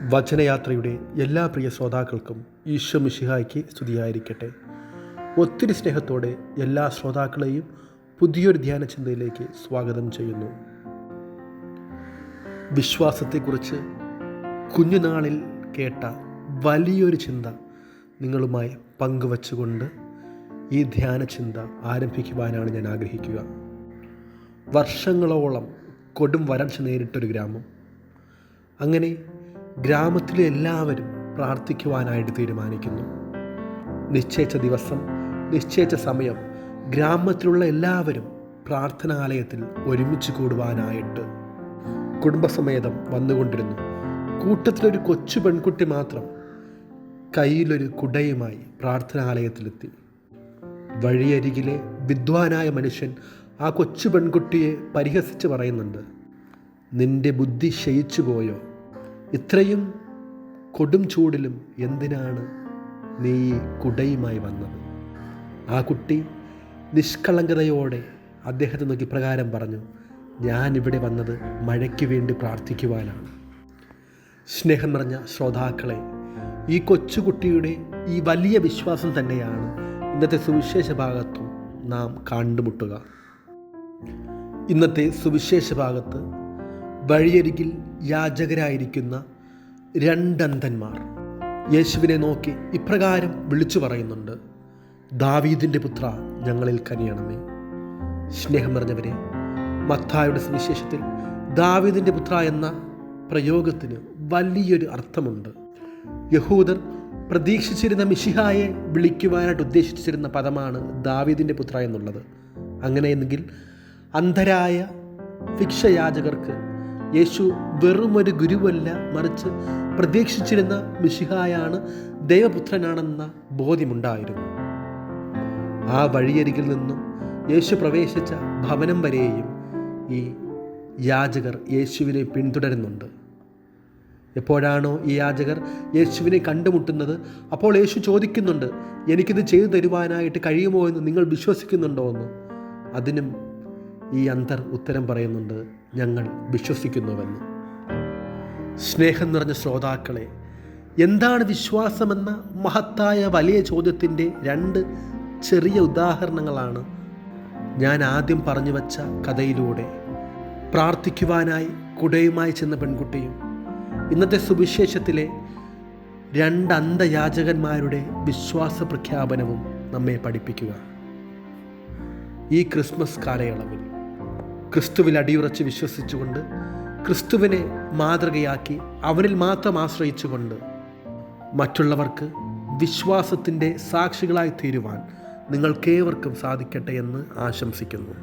വചനയാത്രയുടെ എല്ലാ പ്രിയ ശ്രോതാക്കൾക്കും ഈശോ മിശിഹായ്ക്ക് സ്തുതിയായിരിക്കട്ടെ. ഒത്തിരി സ്നേഹത്തോടെ എല്ലാ ശ്രോതാക്കളെയും പുതിയൊരു ധ്യാന ചിന്തയിലേക്ക് സ്വാഗതം ചെയ്യുന്നു. വിശ്വാസത്തെക്കുറിച്ച് കുഞ്ഞുനാളിൽ കേട്ട വലിയൊരു ചിന്ത നിങ്ങളുമായി പങ്കുവച്ചുകൊണ്ട് ഈ ധ്യാന ചിന്ത ആരംഭിക്കുവാനാണ് ഞാൻ ആഗ്രഹിക്കുക. വർഷങ്ങളോളം കൊടും വരൾച്ച നേരിട്ടൊരു ഗ്രാമം. അങ്ങനെ ഗ്രാമത്തിലെ എല്ലാവരും പ്രാർത്ഥിക്കുവാനായിട്ട് തീരുമാനിക്കുന്നു. നിശ്ചയിച്ച ദിവസം, നിശ്ചയിച്ച സമയം ഗ്രാമത്തിലുള്ള എല്ലാവരും പ്രാർത്ഥനാലയത്തിൽ ഒരുമിച്ച് കൂടുവാനായിട്ട് കുടുംബസമേതം വന്നുകൊണ്ടിരുന്നു. കൂട്ടത്തിലൊരു കൊച്ചു പെൺകുട്ടി മാത്രം കയ്യിലൊരു കുടയുമായി പ്രാർത്ഥനാലയത്തിലെത്തി. വഴിയരികിലെ വിദ്വാനായ മനുഷ്യൻ ആ കൊച്ചു പെൺകുട്ടിയെ പരിഹസിച്ച് പറയുന്നുണ്ട്, നിന്റെ ബുദ്ധി ക്ഷയിച്ചു പോയോ? ഇത്രയും കൊടും ചൂടിലും എന്തിനാണ് നീ ഈ കുടയുമായി വന്നത്? ആ കുട്ടി നിഷ്കളങ്കതയോടെ അദ്ദേഹത്തെ നോക്കി പ്രകാരം പറഞ്ഞു, ഞാനിവിടെ വന്നത് മഴയ്ക്ക് വേണ്ടി പ്രാർത്ഥിക്കുവാനാണ്. സ്നേഹം നിറഞ്ഞ ശ്രോതാക്കളെ, ഈ കൊച്ചുകുട്ടിയുടെ ഈ വലിയ വിശ്വാസം തന്നെയാണ് ഇന്നത്തെ സുവിശേഷ ഭാഗത്തും നാം കണ്ടുമുട്ടുക. ഇന്നത്തെ സുവിശേഷ ഭാഗത്ത് വഴിയരികിൽ യാചകരായിരിക്കുന്ന രണ്ടന്ധന്മാർ യേശുവിനെ നോക്കി ഇപ്രകാരം വിളിച്ചു പറയുന്നുണ്ട്, ദാവീദിൻ്റെ പുത്ര, ഞങ്ങളിൽ കനിയണമേ. സ്നേഹം നിറഞ്ഞവരെ, മത്തായിയുടെ സുവിശേഷത്തിൽ ദാവീദിൻ്റെ പുത്ര എന്ന പ്രയോഗത്തിന് വലിയൊരു അർത്ഥമുണ്ട്. യഹൂദർ പ്രതീക്ഷിച്ചിരുന്ന മിശിഹായെ വിളിക്കുവാനായിട്ട് ഉദ്ദേശിച്ചിരുന്ന പദമാണ് ദാവീദിൻ്റെ പുത്ര എന്നുള്ളത്. അങ്ങനെയെങ്കിൽ അന്ധരായ ഭിക്ഷയാചകർക്ക് യേശു വെറുമൊരു ഗുരുവല്ല, മറിച്ച് പ്രതീക്ഷിച്ചിരുന്ന മിശിഹായാണ്, ദൈവപുത്രനാണെന്ന ബോധ്യമുണ്ടായിരുന്നു. ആ വഴിയരികിൽ നിന്നും യേശു പ്രവേശിച്ച ഭവനം വരെയും ഈ യാചകർ യേശുവിനെ പിന്തുടരുന്നുണ്ട്. എപ്പോഴാണോ ഈ യാചകർ യേശുവിനെ കണ്ടുമുട്ടുന്നത്, അപ്പോൾ യേശു ചോദിക്കുന്നുണ്ട്, എനിക്കിത് ചെയ്തു തരുവാനായിട്ട് കഴിയുമോ എന്ന് നിങ്ങൾ വിശ്വസിക്കുന്നുണ്ടോ എന്ന്. അതിനും ഈ അന്ധർ ഉത്തരം പറയുന്നുണ്ട്, ഞങ്ങൾ വിശ്വസിക്കുന്നുവെന്ന്. സ്നേഹം നിറഞ്ഞ ശ്രോതാക്കളെ, എന്താണ് വിശ്വാസമെന്ന മഹത്തായ വലിയ ചോദ്യത്തിൻ്റെ രണ്ട് ചെറിയ ഉദാഹരണങ്ങളാണ് ഞാൻ ആദ്യം പറഞ്ഞു വച്ച കഥയിലൂടെ പ്രാർത്ഥിക്കുവാനായി കുടയുമായി ചെന്ന പെൺകുട്ടിയും ഇന്നത്തെ സുവിശേഷത്തിലെ രണ്ട് അന്ധയാചകന്മാരുടെ വിശ്വാസ പ്രഖ്യാപനവും നമ്മെ പഠിപ്പിക്കുക. ഈ ക്രിസ്മസ് കാലയളവിൽ ക്രിസ്തുവിൽ അടിയുറച്ച് വിശ്വസിച്ചുകൊണ്ട്, ക്രിസ്തുവിനെ മാതൃകയാക്കി അവനിൽ മാത്രം ആശ്രയിച്ചുകൊണ്ട് മറ്റുള്ളവർക്ക് വിശ്വാസത്തിൻ്റെ സാക്ഷികളായി തീരുവാൻ നിങ്ങൾക്കേവർക്കും സാധിക്കട്ടെ എന്ന് ആശംസിക്കുന്നു.